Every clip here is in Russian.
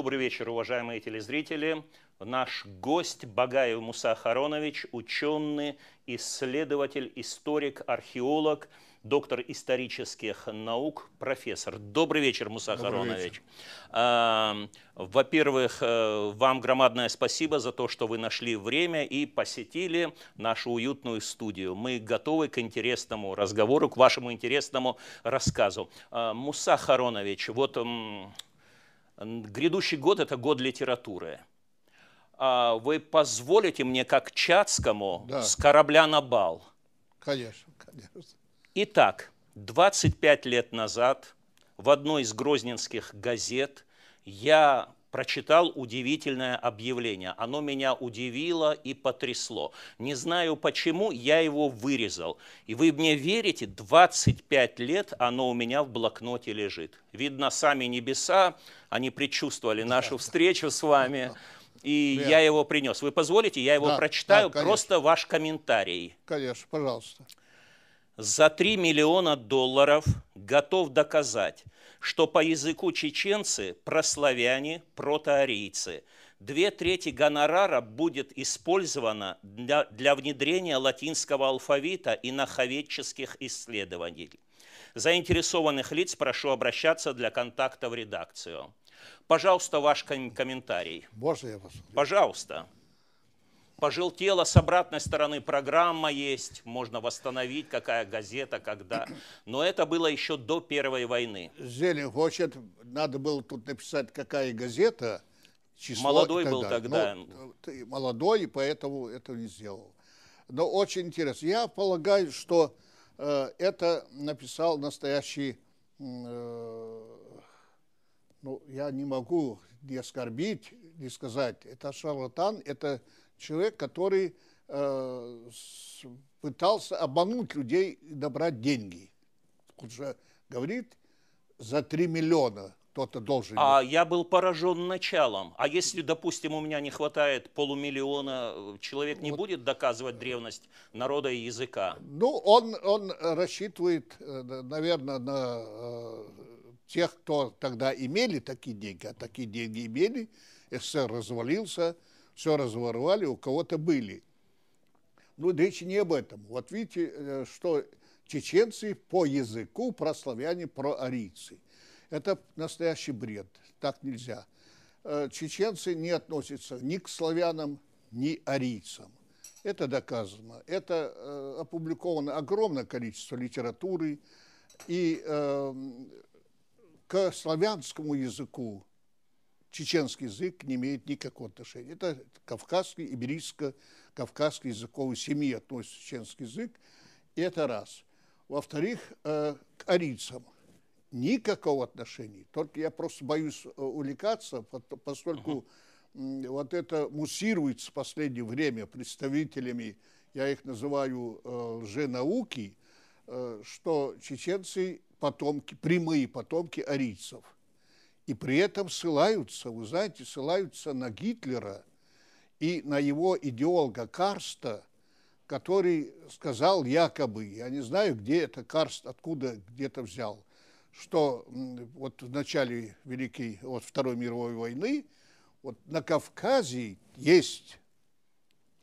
Добрый вечер, уважаемые телезрители. Наш гость Багаев Муса Харонович, ученый, исследователь, историк, археолог, доктор исторических наук, профессор. Добрый вечер, Муса Харонович. Во-первых, вам громадное спасибо за то, что вы нашли время и посетили нашу уютную студию. Мы готовы к интересному разговору, к вашему интересному рассказу. Муса Харонович, вот грядущий год – это год литературы. Вы позволите мне, как Чацкому, с корабля на бал? Конечно, конечно. Итак, 25 лет назад в одной из грозненских газет я прочитал удивительное объявление. Оно меня удивило и потрясло. Не знаю почему, я его вырезал. И вы мне верите, 25 лет оно у меня в блокноте лежит. Видно, сами небеса, они предчувствовали нашу встречу с вами. И я его принес. Вы позволите, я его прочитаю, просто ваш комментарий. Конечно, пожалуйста. За $3 миллиона готов доказать, что по языку чеченцы – прославяне, протоарийцы. 2/3 гонорара будет использовано для внедрения латинского алфавита и наховедческих исследований. Заинтересованных лиц прошу обращаться для контакта в редакцию. Пожалуйста, ваш комментарий. Можно я посмотрю? Пожалуйста. Пожелтело, с обратной стороны программа есть, можно восстановить, какая газета, когда. Но это было еще до Первой войны. Зелень хочет, надо было тут написать, какая газета, число. Молодой был тогда. Ну, ты молодой, и поэтому это не сделал. Но очень интересно. Я полагаю, что это написал настоящий, ну, я не могу не оскорбить, не сказать, это шарлатан, это человек, который пытался обмануть людей и добрать деньги. Он же говорит, за 3 миллиона кто-то должен. Я был поражен началом. А если, допустим, у меня не хватает $500 000, человек не будет доказывать древность народа и языка? Ну, он рассчитывает, наверное, на тех, кто тогда имели такие деньги, а такие деньги имели, СССР развалился, все разворовали, у кого-то были. Ну, речь не об этом. Вот видите, что чеченцы по языку прославяне, проарийцы. Это настоящий бред. Так нельзя. Чеченцы не относятся ни к славянам, ни арийцам. Это доказано. Это опубликовано огромное количество литературы. И к славянскому языку чеченский язык не имеет никакого отношения. Это кавказский, иберийско-кавказский языковой семьи относится чеченский язык. И это раз. Во-вторых, к арийцам никакого отношения. Только я просто боюсь увлекаться, поскольку вот это муссируется в последнее время представителями, я их называю лженауки, что чеченцы потомки, прямые потомки арийцев. И при этом ссылаются, вы знаете, ссылаются на Гитлера и на его идеолога Карста, который сказал якобы, я не знаю, где это Карст, откуда где-то взял, что вот в начале Второй мировой войны вот на Кавказе есть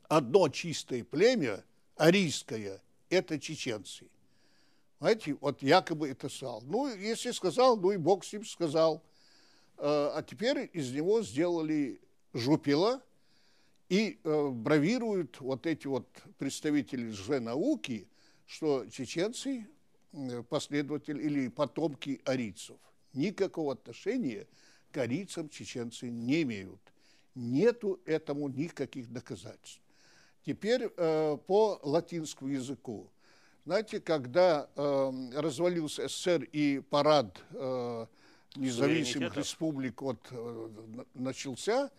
одно чистое племя, арийское, это чеченцы. Знаете, вот якобы это сказал. Ну, если сказал, ну и Бог с ним сказал. А теперь из него сделали жупила и бравируют вот эти вот представители лженауки, что чеченцы последователи или потомки арийцев. Никакого отношения к арийцам чеченцы не имеют. Нету этому никаких доказательств. Теперь по латинскому языку. Знаете, когда развалился СССР и парад независимых республик начался,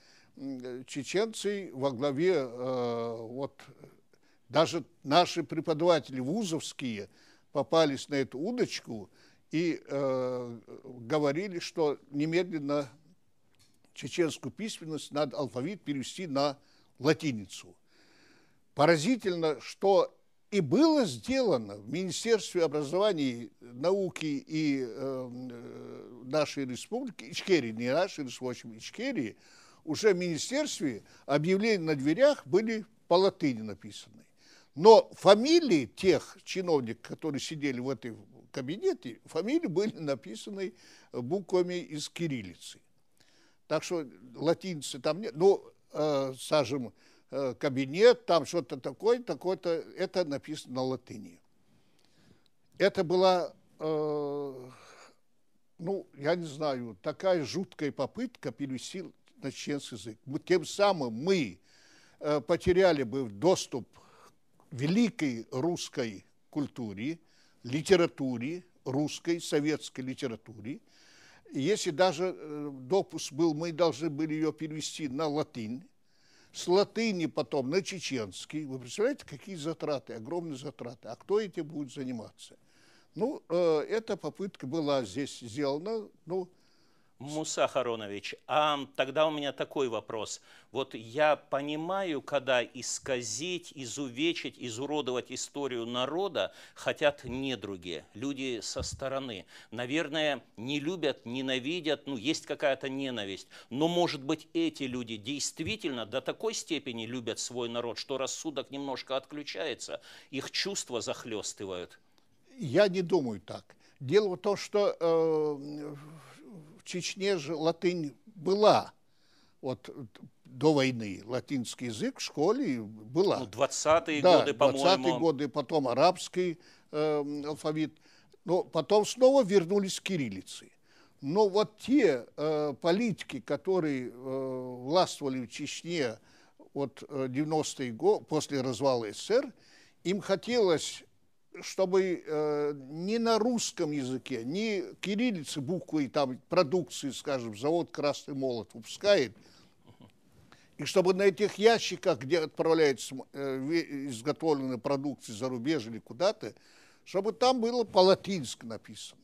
чеченцы во главе, вот даже наши преподаватели вузовские попались на эту удочку и говорили, что немедленно чеченскую письменность надо алфавит перевести на латиницу. Поразительно, что И было сделано в Министерстве образования, науки и нашей республики, Ичкерии, не нашей республики, Ичкерии, уже в министерстве объявления на дверях были по латыни написаны. Но фамилии тех чиновников, которые сидели в этой кабинете, фамилии были написаны буквами из кириллицы. Так что латиницы там нет. Ну, скажем, кабинет, там что-то такое, такое-то, это написано на латыни. Это была, ну, я не знаю, такая жуткая попытка перевести на чеченский язык. Тем самым мы потеряли бы доступ к великой русской культуре, литературе, русской, советской литературе. И если даже допуск был, мы должны были ее перевести на латынь, с латыни потом на чеченский. Вы представляете, какие затраты, огромные затраты. А кто этим будет заниматься? Ну, эта попытка была здесь сделана. Ну, Муса Харонович, а тогда у меня такой вопрос. Вот я понимаю, когда исказить, изувечить, изуродовать историю народа хотят недруги, люди со стороны. Наверное, не любят, ненавидят, ну, есть какая-то ненависть. Но, может быть, эти люди действительно до такой степени любят свой народ, что рассудок немножко отключается, их чувства захлестывают. Я не думаю так. Дело в том, что в Чечне же латынь была. Вот до войны латинский язык в школе была. Ну, 20-е да, годы, по-моему. 20-е годы, потом арабский алфавит. Но потом снова вернулись к кириллице. Но вот те политики, которые властвовали в Чечне от 90-е годы, после развала СССР, им хотелось, чтобы не на русском языке, не кириллицы, буквы, там, продукции, скажем, завод «Красный молот» выпускает, и чтобы на этих ящиках, где отправляется изготовленная продукция за рубеж или куда-то, чтобы там было по-латински написано.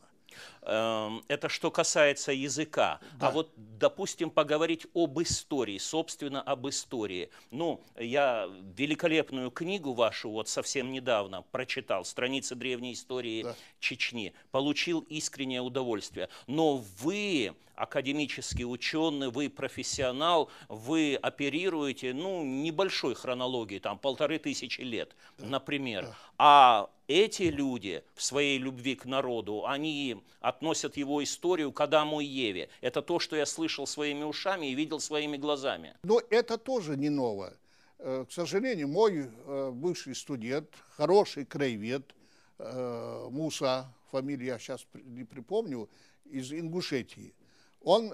Это что касается языка. Да. А вот, допустим, поговорить об истории, собственно, об истории. Ну, я великолепную книгу вашу вот совсем недавно прочитал, «Страницы древней истории Чечни», получил искреннее удовольствие. Но вы, академический ученый, вы профессионал, вы оперируете, ну, небольшой хронологией, там, 1500 лет, например. А эти люди в своей любви к народу, они относят его историю к Адаму и Еве. Это то, что я слышал своими ушами и видел своими глазами. Но это тоже не новое. К сожалению, мой бывший студент, хороший краевед, Муса, фамилию я сейчас не припомню, из Ингушетии, он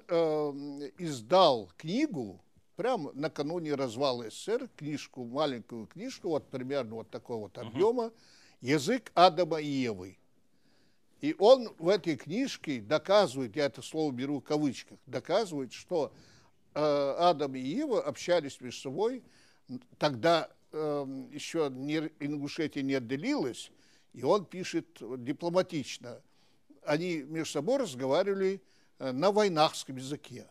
издал книгу прямо накануне развала СССР, книжку, маленькую книжку, вот примерно вот такого вот объема, «Язык Адама и Евы». И он в этой книжке доказывает, я это слово беру в кавычках, доказывает, что Адам и Ева общались между собой, тогда еще Ингушетия не отделилась, и он пишет дипломатично. Они между собой разговаривали на войнахском языке.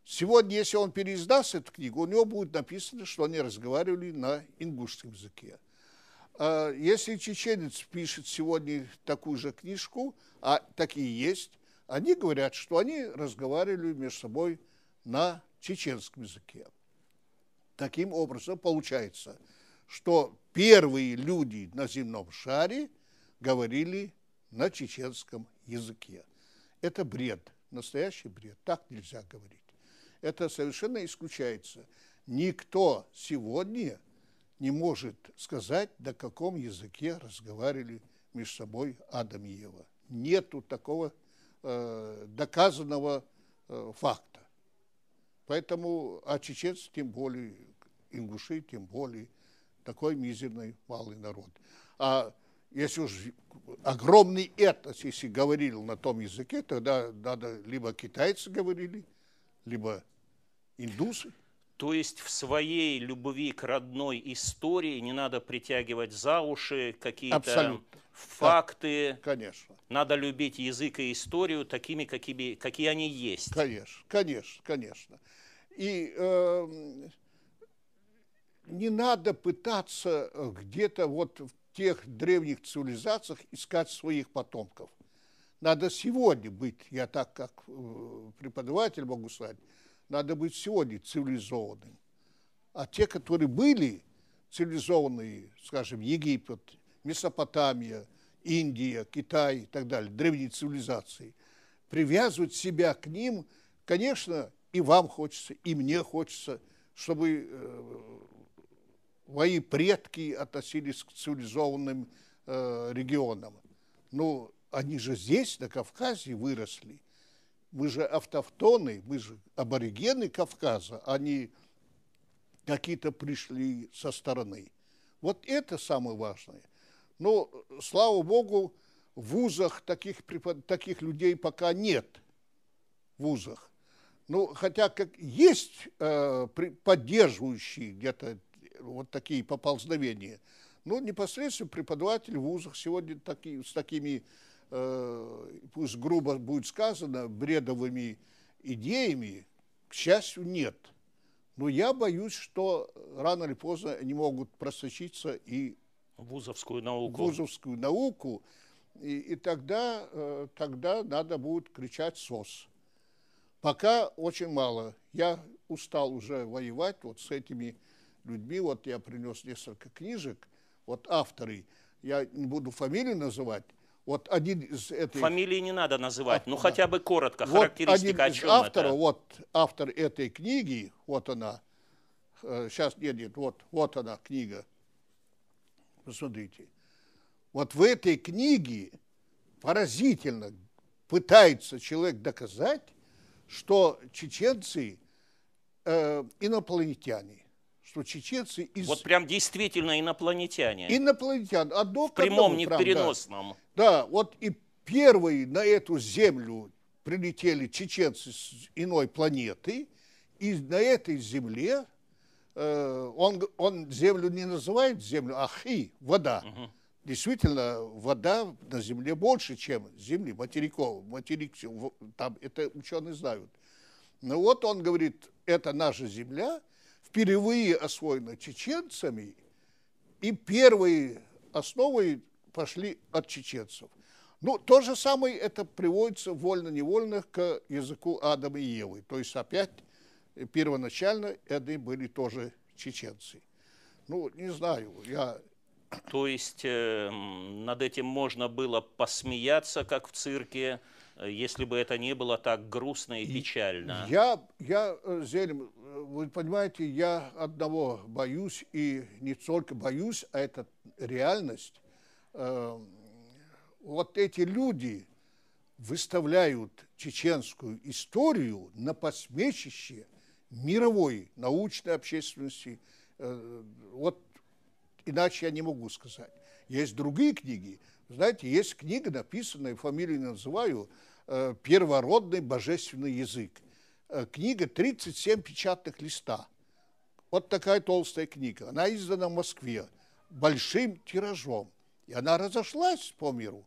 Сегодня, если он переиздаст эту книгу, у него будет написано, что они разговаривали на ингушском языке. Если чеченец пишет сегодня такую же книжку, а такие есть, они говорят, что они разговаривали между собой на чеченском языке. Таким образом, получается, что первые люди на земном шаре говорили на чеченском языке. Это бред, настоящий бред, так нельзя говорить. Это совершенно исключается. Никто сегодня не может сказать, на каком языке разговаривали между собой Адам и Ева. Нету такого доказанного факта. Поэтому, а чеченцы, тем более, ингуши, тем более, такой мизерный малый народ. А если уж огромный этнос, если говорил на том языке, тогда надо либо китайцы говорили, либо индусы. То есть в своей любви к родной истории не надо притягивать за уши какие-то факты. Да, конечно. Надо любить язык и историю такими, какие они есть. Конечно, конечно, конечно. И не надо пытаться где-то вот в тех древних цивилизациях искать своих потомков. Надо сегодня быть, я так как преподаватель могу сказать, надо быть сегодня цивилизованным. А те, которые были цивилизованные, скажем, Египет, Месопотамия, Индия, Китай и так далее, древние цивилизации, привязывать себя к ним, конечно, и вам хочется, и мне хочется, чтобы мои предки относились к цивилизованным регионам. Но они же здесь, на Кавказе, выросли. Мы же автохтоны, мы же аборигены Кавказа, они какие-то пришли со стороны. Вот это самое важное. Но, слава Богу, в вузах таких людей пока нет. В вузах. Ну, хотя как есть поддерживающие где-то вот такие поползновения, но непосредственно преподаватели в вузах сегодня с такими, пусть грубо будет сказано, бредовыми идеями, к счастью, нет. Но я боюсь, что рано или поздно они могут просочиться и в вузовскую науку, и тогда надо будет кричать СОС. Пока очень мало. Я устал уже воевать вот с этими людьми. Вот я принес несколько книжек. Вот авторы, я не буду фамилии называть. Вот один из этих... Фамилии не надо называть, ну хотя бы коротко, вот характеристика, о чем авторов, это. Вот автор этой книги, вот она. Сейчас нет, вот она книга. Посмотрите. Вот в этой книге поразительно пытается человек доказать, что чеченцы инопланетяне, что чеченцы из... Вот прям действительно инопланетяне. Инопланетяне. В прямом, не в переносном. Да, вот и первые на эту землю прилетели чеченцы с иной планеты, и на этой земле, он землю не называет землю, а вода. Угу. Действительно, вода на земле больше, чем земли, материк, там это ученые знают. Но вот он говорит, это наша земля, впервые освоена чеченцами, и первые основы пошли от чеченцев. Ну, то же самое это приводится вольно-невольно к языку Адама и Евы. То есть опять первоначально это были тоже чеченцы. Ну, не знаю, я... То есть над этим можно было посмеяться, как в цирке, если бы это не было так грустно и печально. Зелим, вы понимаете, я одного боюсь, и не только боюсь, а это реальность. Вот эти люди выставляют чеченскую историю на посмешище мировой научной общественности. Вот иначе я не могу сказать. Есть другие книги. Знаете, есть книга, написанная, фамилию не называю, «Первородный божественный язык». Книга 37 печатных листа. Вот такая толстая книга. Она издана в Москве большим тиражом. И она разошлась по миру.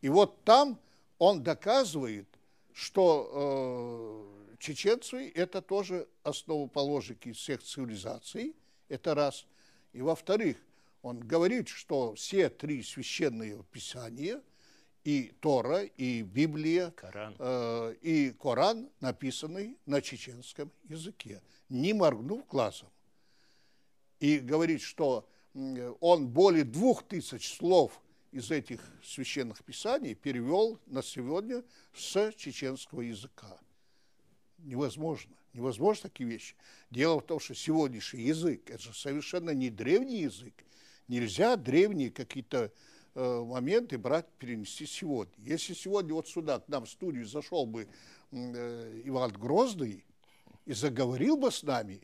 И вот там он доказывает, что чеченцы – это тоже основоположники всех цивилизаций. Это раз. И во-вторых, он говорит, что все три священные писания, и Тора, и Библия, и Коран написаны на чеченском языке, не моргнув глазом. И говорит, что он более 2000 слов из этих священных писаний перевел на сегодня с чеченского языка. Невозможно. Невозможно такие вещи. Дело в том, что сегодняшний язык – это же совершенно не древний язык. Нельзя древние какие-то моменты брать, перенести сегодня. Если сегодня вот сюда, к нам в студию зашел бы Иван Грозный и заговорил бы с нами,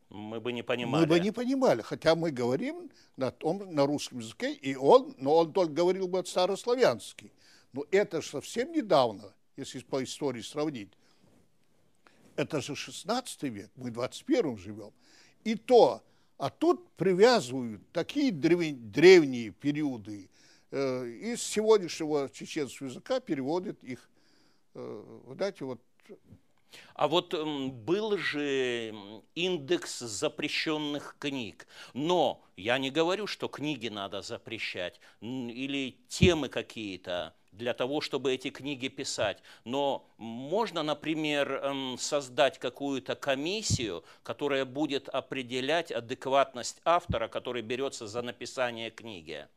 мы бы не понимали. Мы бы не понимали, хотя мы говорим на русском языке, но он только говорил бы старославянский. Но это же совсем недавно, если по истории сравнить. Это же 16 век, мы в 21 живем. И то, а тут привязывают такие древние периоды, из сегодняшнего чеченского языка переводят их, знаете, вот А вот был же индекс запрещенных книг. Но я не говорю, что книги надо запрещать или темы какие-то для того, чтобы эти книги писать. Но можно, например, создать какую-то комиссию, которая будет определять адекватность автора, который берется за написание книги.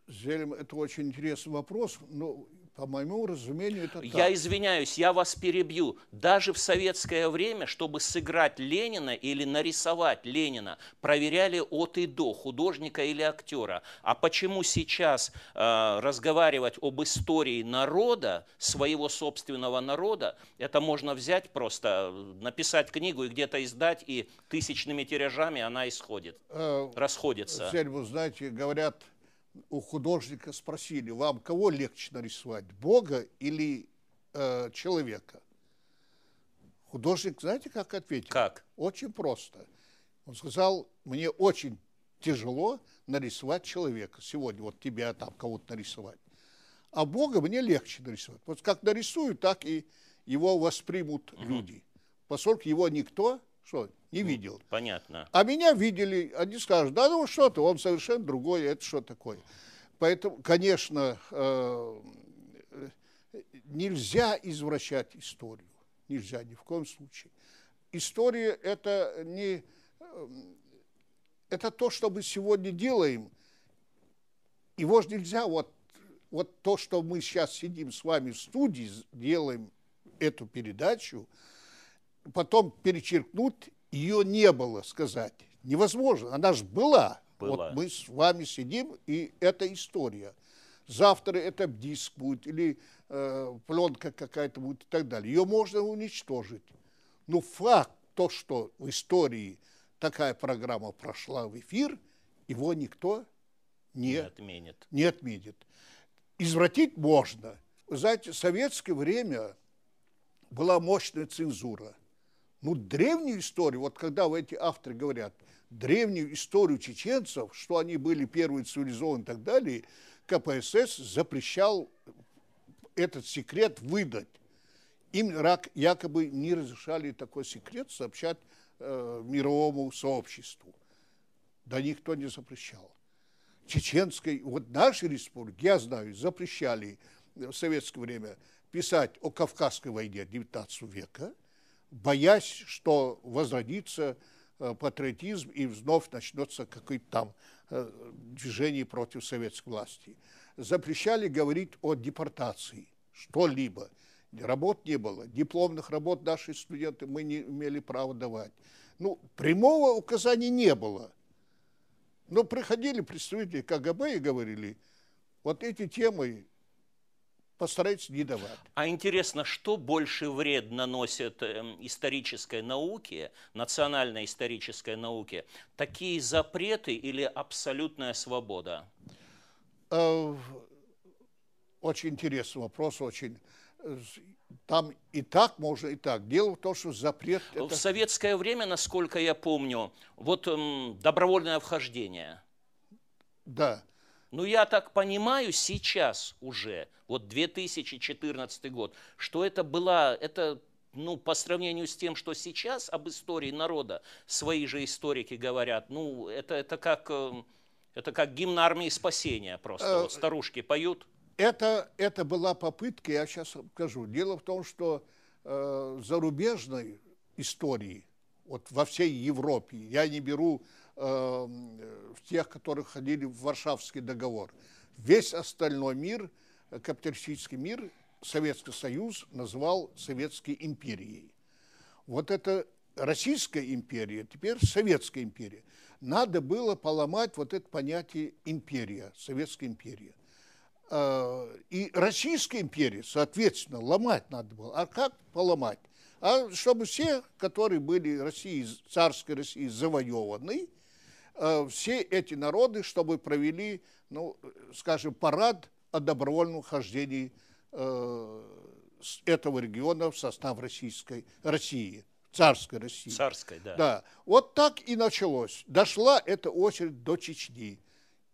Зелем, это очень интересный вопрос, но, по моему разумению, это Я так. извиняюсь, я вас перебью. Даже в советское время, чтобы сыграть Ленина или нарисовать Ленина, проверяли от и до, художника или актера. А почему сейчас разговаривать об истории народа, своего собственного народа, это можно взять просто, написать книгу и где-то издать, и тысячными тиражами она расходится. Зелем, вы знаете, говорят, у художника спросили, вам кого легче нарисовать, Бога или человека? Художник, знаете, как ответил? Как? Очень просто. Он сказал, мне очень тяжело нарисовать человека сегодня, вот тебя там кого-то нарисовать. А Бога мне легче нарисовать. Вот как нарисую, так и его воспримут люди. Поскольку его никто не видел. Понятно. А меня видели, они скажут, да ну что-то, он совершенно другой, это что такое. Поэтому, конечно, нельзя извращать историю. Нельзя ни в коем случае. История – это не… Это то, что мы сегодня делаем. Его же нельзя, вот то, что мы сейчас сидим с вами в студии, делаем эту передачу, потом перечеркнуть, ее не было сказать. Невозможно. Она же была. Вот мы с вами сидим, и это история. Завтра это диск будет, или пленка какая-то будет и так далее. Ее можно уничтожить. Но факт, то, что в истории такая программа прошла в эфир, его никто не отменит. Извратить можно. Вы знаете, в советское время была мощная цензура. Ну, древнюю историю, вот когда эти авторы говорят, древнюю историю чеченцев, что они были первые цивилизованные и так далее, КПСС запрещал этот секрет выдать. Им якобы не разрешали такой секрет сообщать мировому сообществу. Да никто не запрещал. Чеченской, вот нашей республике, я знаю, запрещали в советское время писать о Кавказской войне XIX века, боясь, что возродится патриотизм и вновь начнется какое-то там движение против советской власти. Запрещали говорить о депортации, что-либо. Работ не было, дипломных работ наши студенты мы не имели права давать. Ну, прямого указания не было. Но приходили представители КГБ и говорили, вот эти темы постарайтесь не давать. А интересно, что больше вред наносит исторической науке, национальной исторической науке? Такие запреты или абсолютная свобода? Очень интересный вопрос, очень. Там и так можно, и так. Дело в том, что запрет… В советское время, насколько я помню, вот добровольное вхождение. Да. Ну, я так понимаю, сейчас уже, вот 2014 год, что это была, ну, по сравнению с тем, что сейчас об истории народа свои же историки говорят, ну, это как гимн армии спасения просто, вот старушки поют. Это была попытка, я сейчас скажу. Дело в том, что зарубежной истории, вот во всей Европе, я не беру тех, которые ходили в Варшавский договор, весь остальной мир, капиталистический мир, Советский Союз назвал Советской империей. Вот это Российская империя, теперь Советская империя. Надо было поломать вот это понятие империя, Советская империя. И Российская империя, соответственно, ломать надо было. А как поломать? А чтобы все, которые были России, царской России завоеваны, все эти народы, чтобы провели, ну, скажем, парад о добровольном хождении с этого региона в состав России, царской России. Царской, да. Да. Вот так и началось. Дошла эта очередь до Чечни.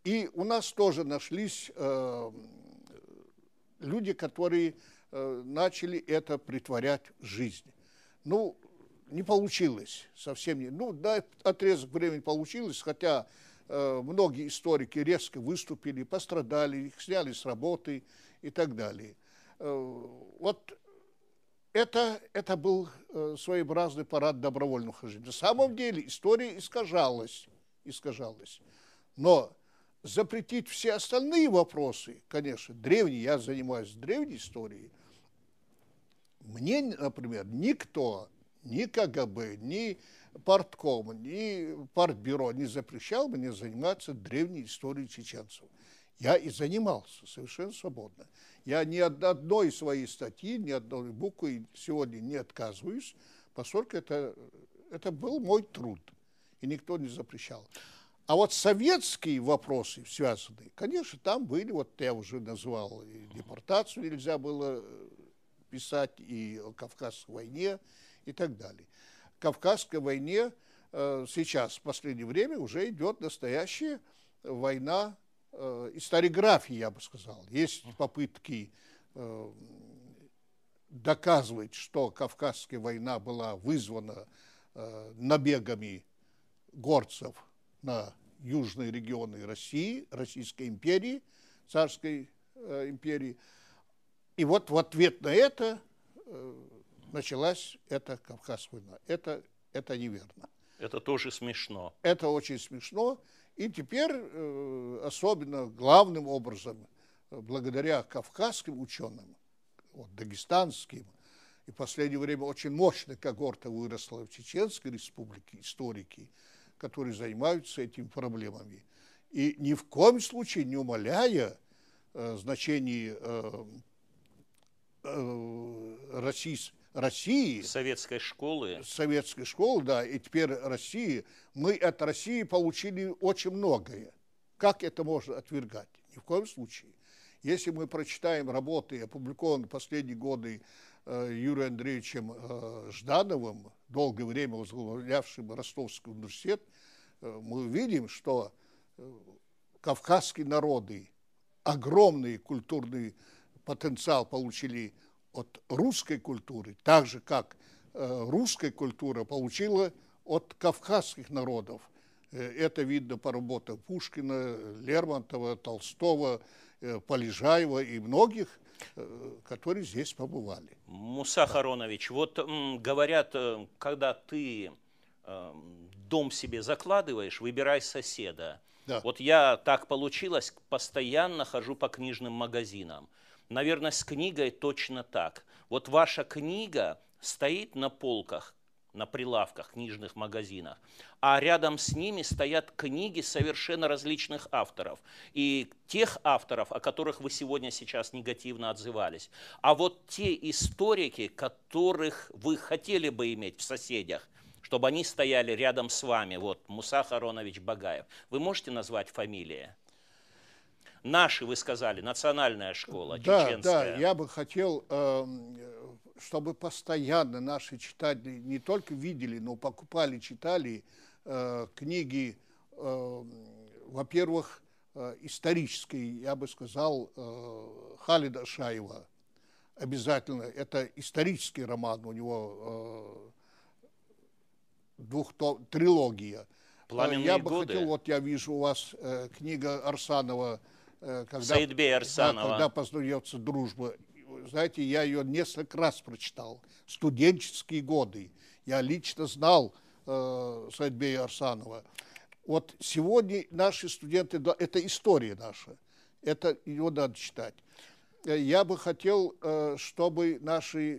И у нас тоже нашлись люди, которые начали это претворять в жизнь. Ну, не получилось совсем. Ну, да, отрезок времени получилось, хотя многие историки резко выступили, пострадали, их сняли с работы и так далее. Вот это был своеобразный парад добровольного хождения. На самом деле история искажалась. Но запретить все остальные вопросы, конечно, древние, я занимаюсь древней историей, мне, например, никто, ни КГБ, ни партком, ни партбюро не запрещал мне заниматься древней историей чеченцев. Я и занимался совершенно свободно. Я ни от одной своей статьи, ни одной буквы сегодня не отказываюсь, поскольку это был мой труд, и никто не запрещал. А вот советские вопросы связанные, конечно, там были, вот я уже назвал, и депортацию нельзя было писать, и о Кавказской войне, и так далее. В Кавказской войне сейчас, в последнее время, уже идет настоящая война историографии, я бы сказал. Есть попытки доказывать, что Кавказская война была вызвана набегами горцев на южные регионы России, Российской империи, Царской империи. И вот в ответ на это началась эта Кавказская война. Это неверно. Это тоже смешно. Это очень смешно. И теперь, особенно главным образом, благодаря кавказским ученым, вот, дагестанским, и в последнее время очень мощная когорта выросла в Чеченской республике, историки, которые занимаются этими проблемами. И ни в коем случае не умаляя значение России, советской школы, да, и теперь России, мы от России получили очень многое. Как это можно отвергать? Ни в коем случае. Если мы прочитаем работы, опубликованные в последние годы Юрием Андреевичем Ждановым, долгое время возглавлявшим Ростовский университет, мы увидим, что кавказские народы огромный культурный потенциал получили от русской культуры, так же, как русская культура получила от кавказских народов. Это видно по работам Пушкина, Лермонтова, Толстого, Полежаева и многих, которые здесь побывали. Муса Харонович, вот говорят, когда ты дом себе закладываешь, выбирай соседа. Да. Вот я, так получилось, постоянно хожу по книжным магазинам. Наверное, с книгой точно так. Вот ваша книга стоит на полках, на прилавках книжных магазинах, а рядом с ними стоят книги совершенно различных авторов. И тех авторов, о которых вы сейчас негативно отзывались. А вот те историки, которых вы хотели бы иметь в соседях, чтобы они стояли рядом с вами, вот Муса Харонович Багаев. Вы можете назвать фамилии? Наши, вы сказали, национальная школа, чеченская. Да, я бы хотел, чтобы постоянно наши читатели не только видели, но покупали, читали книги, во-первых, исторические, я бы сказал, Халида Шаева. Обязательно, это исторический роман, у него трилогия. «Пламенные годы». Хотел, вот я вижу у вас книга Арсанова, Саидбей Арсанова. Когда познается дружба. Знаете, я ее несколько раз прочитал. Студенческие годы. Я лично знал Саидбея Арсанова. Вот сегодня наши студенты, это история наша. Это ее надо читать. Я бы хотел, чтобы наша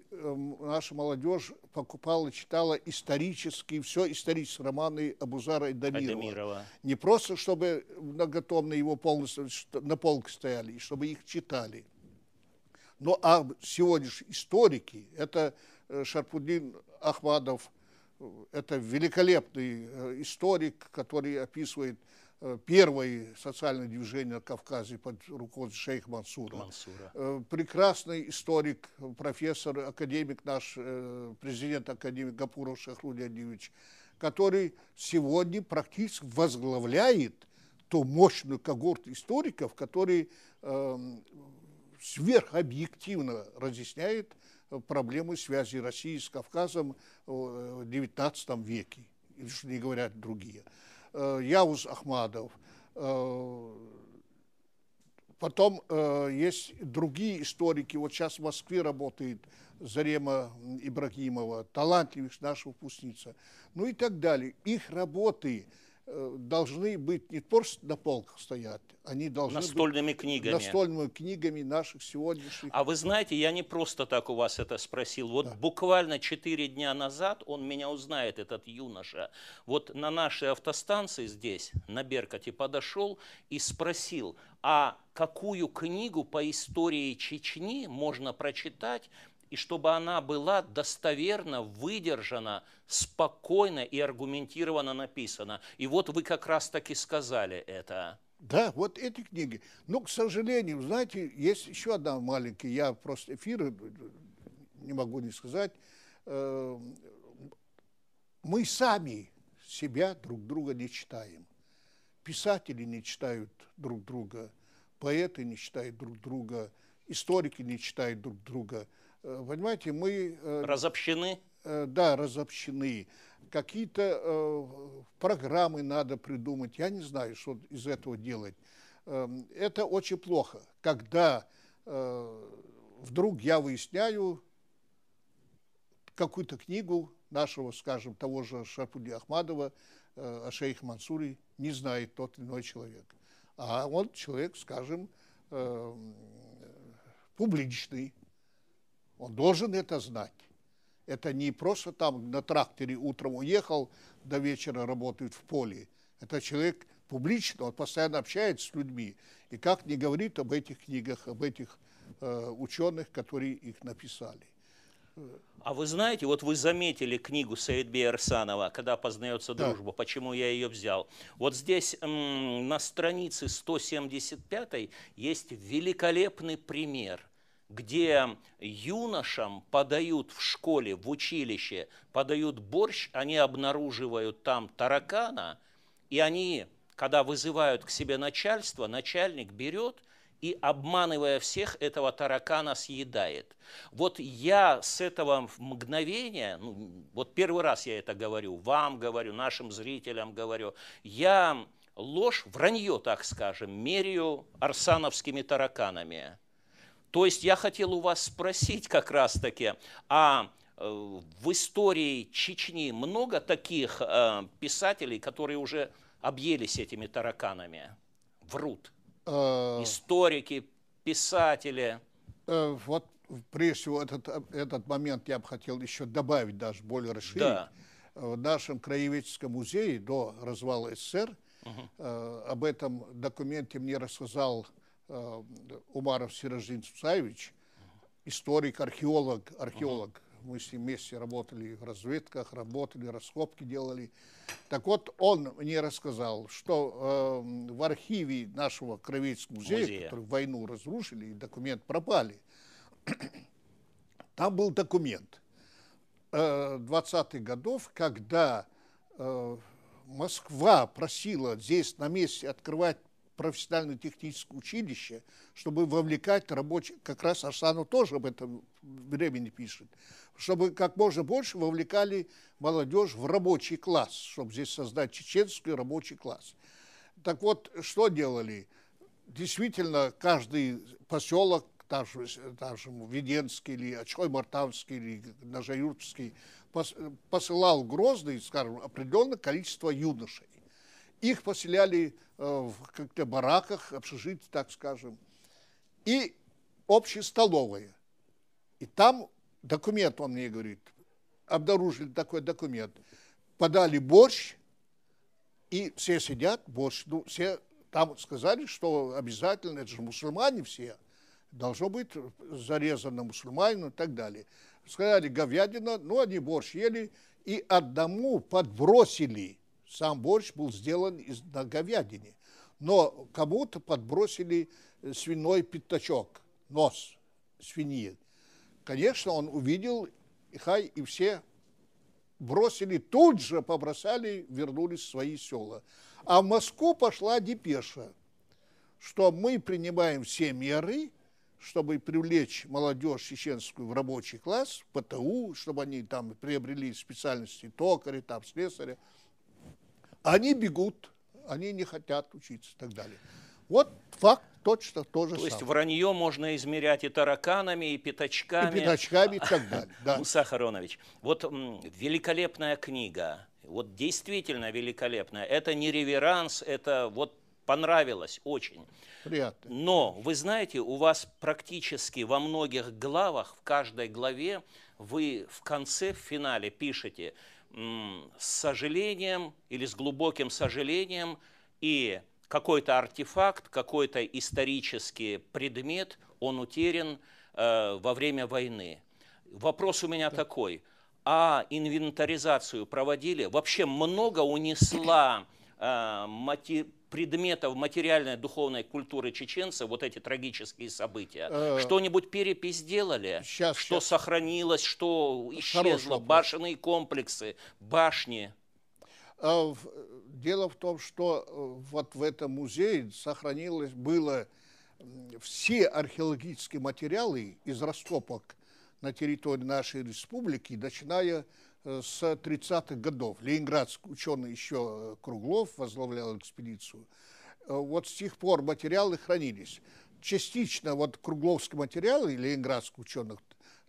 молодежь покупала, читала исторические, все исторические романы Абузара Айдамирова. Не просто, чтобы многотомно его полностью на полке стояли, и чтобы их читали. Но а сегодняшние историки, это Шарпудин Ахмадов, это великолепный историк, который описывает первое социальное движение на Кавказе под руководством шейха Мансура. Прекрасный историк, профессор, академик наш, президент академии Гапуров Шахру Леонидович, который сегодня практически возглавляет ту мощную когорту историков, который сверхобъективно разъясняет проблемы связи России с Кавказом в XIX веке, что не говорят другие. Яуз Ахмадов. Потом есть другие историки. Вот сейчас в Москве работает Зарема Ибрагимова, талантливейшая наша выпускница. Ну и так далее. Их работы должны быть не просто на полках стоять, они должны настольными быть книгами. Настольными книгами наших сегодняшних. А вы знаете, я не просто так у вас это спросил. Вот да. Буквально 4 дня назад он меня узнает, этот юноша. Вот на нашей автостанции здесь, на Беркуте, подошел и спросил, а какую книгу по истории Чечни можно прочитать, и чтобы она была достоверно, выдержана, спокойно и аргументированно написана. И вот вы как раз таки сказали это. Да, вот эти книги. Но, к сожалению, знаете, есть еще одна маленькая, я просто эфир не могу не сказать. Мы сами себя друг друга не читаем. Писатели не читают друг друга, поэты не читают друг друга, историки не читают друг друга. Понимаете, мы... Разобщены? Да, разобщены. Какие-то программы надо придумать. Я не знаю, что из этого делать. Это очень плохо, когда вдруг я выясняю какую-то книгу нашего, скажем, того же Шарфуддина Ахмадова о шейхе Мансуре не знает тот или иной человек. А он человек, скажем, публичный. Он должен это знать. Это не просто там на тракторе утром уехал, до вечера работает в поле. Это человек публичный, он постоянно общается с людьми. И как не говорит об этих книгах, об этих ученых, которые их написали. А вы знаете, вот вы заметили книгу Саидбея Арсанова «Когда познается дружба», да. Почему я ее взял? Вот здесь на странице 175 есть великолепный пример, где юношам подают в школе, в училище, подают борщ, они обнаруживают там таракана, и они, когда вызывают к себе начальство, начальник берет и, обманывая всех, этого таракана съедает. Вот я с этого мгновения, вот первый раз я это говорю, вам говорю, нашим зрителям говорю, я ложь, вранье, так скажем, меряю арсановскими тараканами. То есть я хотел у вас спросить как раз-таки, а в истории Чечни много таких писателей, которые уже объелись этими тараканами, врут? Историки, писатели. Вот прежде всего этот момент я бы хотел еще добавить, даже более расширить. Да. В нашем краеведческом музее до развала СССР об этом документе мне рассказал Умаров Сираждин Сусаевич, историк, археолог. Мы с ним вместе работали в разведках, работали, раскопки делали. Так вот, он мне рассказал, что в архиве нашего краеведческого музея, который в войну разрушили, и документ пропали, там был документ 20-х годов, когда Москва просила здесь на месте открывать профессионально-техническое училище, чтобы вовлекать рабочих, как раз Арсанов тоже об этом времени пишет, чтобы как можно больше вовлекали молодежь в рабочий класс, чтобы здесь создать чеченский рабочий класс. Так вот, что делали? Действительно, каждый поселок, даже Веденский или Очхой-Мартанский или Нажаюртский, посылал в Грозный, скажем, определенное количество юношей. Их поселяли в как-то бараках, общежитии, так скажем, и общая столовая. И там документ, он мне говорит, обнаружили такой документ. Подали борщ, и все сидят, борщ. Ну, все там сказали, что обязательно, это же мусульмане все, должно быть зарезано мусульманину и так далее. Сказали говядина, ну, они борщ ели, и одному подбросили. Сам борщ был сделан на говядине, но кому-то подбросили свиной пятачок, нос свиньи. Конечно, он увидел, и все бросили, тут же побросали, вернулись в свои села. А в Москву пошла депеша, что мы принимаем все меры, чтобы привлечь молодежь чеченскую в рабочий класс, в ПТУ, чтобы они там приобрели специальности токаря, там, слесаря. Они бегут, они не хотят учиться и так далее. Вот факт точно то же самое. То есть вранье можно измерять и тараканами, и пятачками. И пятачками, и так далее. Да. Муса Харонович, вот великолепная книга, вот действительно великолепная. Это не реверанс, это вот понравилось очень. Приятно. Но, вы знаете, у вас практически во многих главах, в каждой главе, вы в конце, в финале пишете с сожалением или с глубоким сожалением, и какой-то артефакт, какой-то исторический предмет, он утерян во время войны. Вопрос у меня такой, а инвентаризацию проводили? Вообще много унесла предметов материальной духовной культуры чеченцев, вот эти трагические события? Что-нибудь перепись сделали? Что сохранилось, что исчезло? Башенные комплексы, башни? Дело в том, что вот в этом музее сохранилось, было все археологические материалы из раскопок на территории нашей республики, начиная с 30-х годов. Ленинградский ученый еще Круглов возглавлял экспедицию. Вот с тех пор материалы хранились. Частично вот кругловские материалы, ленинградских ученых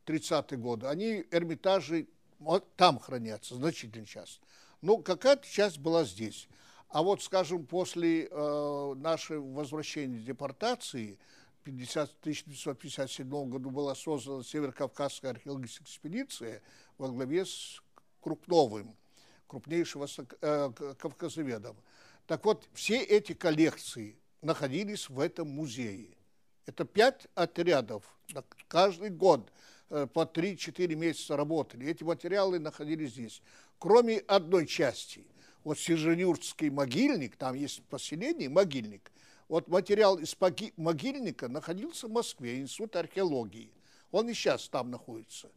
30-е годы, они Эрмитажи вот там хранятся, значительная часть. Ну, какая-то часть была здесь. А вот, скажем, после нашего возвращения депортации, в 1957 году была создана Северокавказская археологическая экспедиция во главе с Крупновым, крупнейшим кавказоведом. Так вот, все эти коллекции находились в этом музее. Это 5 отрядов, каждый год по 3-4 месяца работали. Эти материалы находились здесь. Кроме одной части, вот Сержанюртский могильник, там есть поселение, могильник. Вот материал из могильника находился в Москве, Институт археологии. Он и сейчас там находится.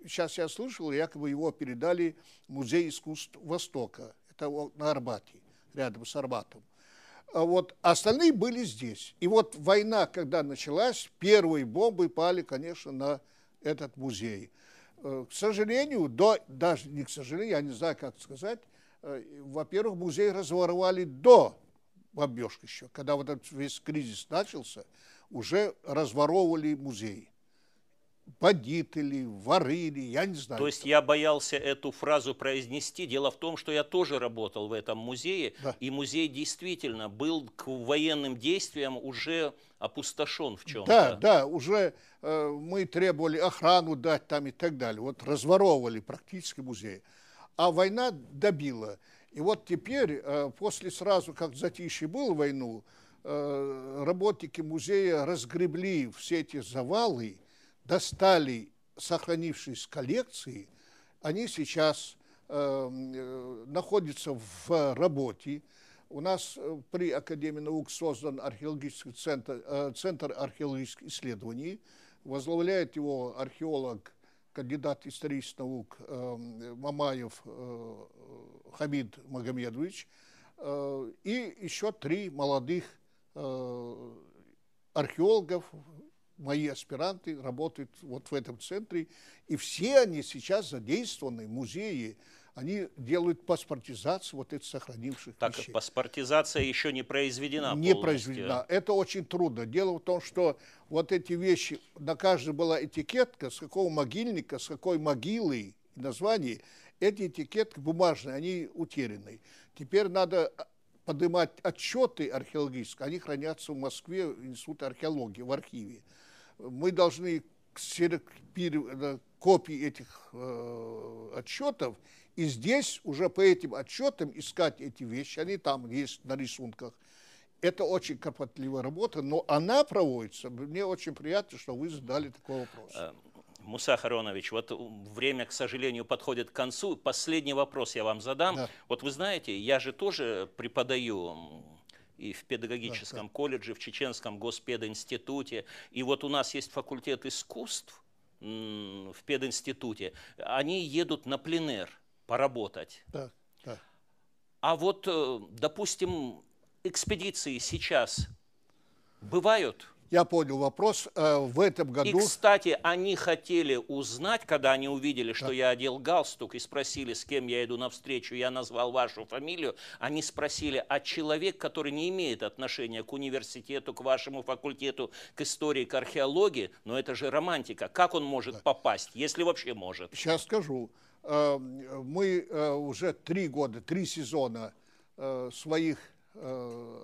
Сейчас я слышал, якобы его передали в Музей искусств Востока. Это на Арбате, рядом с Арбатом. А вот остальные были здесь. И вот война, когда началась, первые бомбы пали, конечно, на этот музей. К сожалению, даже не к сожалению, я не знаю, как сказать, во-первых, музей разворовали до бомбежки еще. Когда вот этот весь кризис начался, уже разворовывали музей. Бандиты, воры, я не знаю. То есть я боялся эту фразу произнести. Дело в том, что я тоже работал в этом музее, да. И музей действительно был к военным действиям уже опустошен в чем-то. Да, да, уже мы требовали охрану дать там и так далее. Вот разворовывали практически музей. А война добила. И вот теперь, после сразу, как затишье было войну, работники музея разгребли все эти завалы, достали сохранившиеся коллекции, они сейчас находятся в работе. У нас при Академии наук создан археологический центр археологических исследований. Возглавляет его археолог, кандидат исторических наук Мамаев Хамид Магомедович. И еще 3 молодых археологов, мои аспиранты, работают вот в этом центре. И все они сейчас задействованы в музее. Они делают паспортизацию вот этих сохранивших так вещей. Как паспортизация еще не произведена Не полностью. произведена. Это очень трудно. Дело в том, что вот эти вещи, на каждой была этикетка, с какого могильника, с какой могилы, название. Эти этикетки бумажные, они утеряны. Теперь надо поднимать отчеты археологические, они хранятся в Москве, в Институте археологии, в архиве. Мы должны копии этих отчетов, и здесь уже по этим отчетам искать эти вещи, они там есть на рисунках. Это очень кропотливая работа, но она проводится. Мне очень приятно, что вы задали такой вопрос. Муса Харонович, вот время, к сожалению, подходит к концу. Последний вопрос я вам задам. Да. Вот вы знаете, я же тоже преподаю и в педагогическом колледже, в Чеченском госпединституте. И вот у нас есть факультет искусств в пединституте. Они едут на пленэр поработать. Да, да. А вот, допустим, экспедиции сейчас бывают? Я понял вопрос. В этом году... И, кстати, они хотели узнать, когда они увидели, что я одел галстук, и спросили, с кем я иду навстречу, я назвал вашу фамилию, они спросили, а человек, который не имеет отношения к университету, к вашему факультету, к истории, к археологии, но это же романтика, как он может попасть, если вообще может? Сейчас скажу. Мы уже 3 сезона своих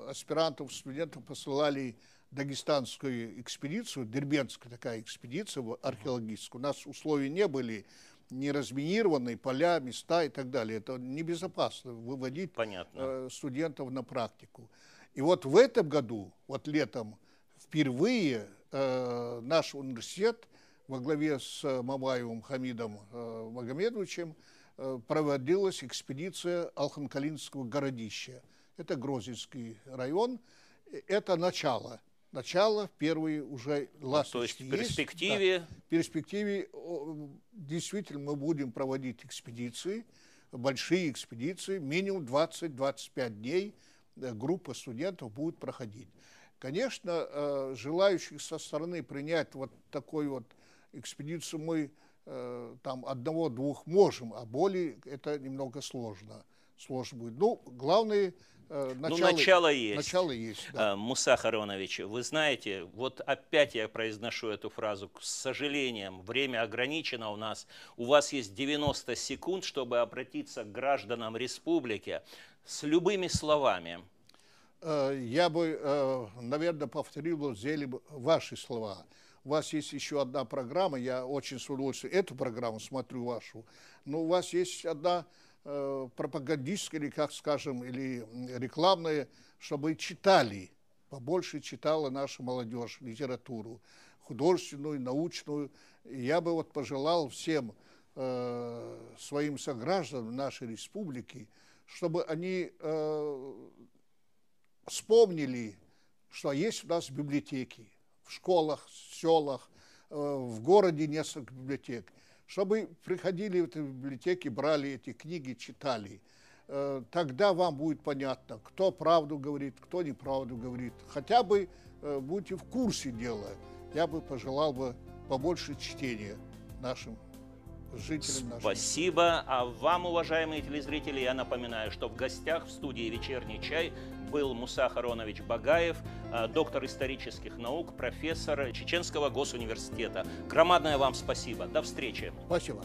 аспирантов, студентов посылали дагестанскую экспедицию, дербентская такая экспедиция археологическая. У нас условия не были, не разминированные поля, места и так далее. Это небезопасно выводить студентов на практику. И вот в этом году, вот летом, впервые наш университет во главе с Мамаевым Хамидом Магомедовичем проводилась экспедиция Алхан-Калинского городища. Это Грозненский район. Это начало. Начало, первые уже ласточки. То есть в перспективе... Да, в перспективе действительно мы будем проводить экспедиции, большие экспедиции, минимум 20-25 дней группа студентов будет проходить. Конечно, желающих со стороны принять вот такой вот экспедицию мы там 1-2 можем, а более это немного сложно. Сложно будет. Ну, главное... начало есть. Начало есть, да. Муса Харонович, вы знаете, вот опять я произношу эту фразу, с сожалением, время ограничено у нас. У вас есть 90 секунд, чтобы обратиться к гражданам республики с любыми словами. Я бы, наверное, повторил бы ваши слова. У вас есть еще одна программа, я очень с удовольствием эту программу смотрю вашу, но у вас есть одна пропагандистская, или, как скажем, или рекламная, чтобы читали, побольше читала наша молодежь литературу, художественную, научную. И я бы вот пожелал всем своим согражданам нашей республики, чтобы они вспомнили, что есть у нас библиотеки в школах, в селах, в городе несколько библиотек, чтобы приходили в эти библиотеки, брали эти книги, читали. Тогда вам будет понятно, кто правду говорит, кто неправду говорит. Хотя бы будете в курсе дела. Я бы пожелал бы побольше чтения нашим жителям. Спасибо. А вам, уважаемые телезрители, я напоминаю, что в гостях в студии «Вечерний чай» был Муса Харонович Багаев, доктор исторических наук, профессор Чеченского госуниверситета. Громадное вам спасибо. До встречи. Спасибо.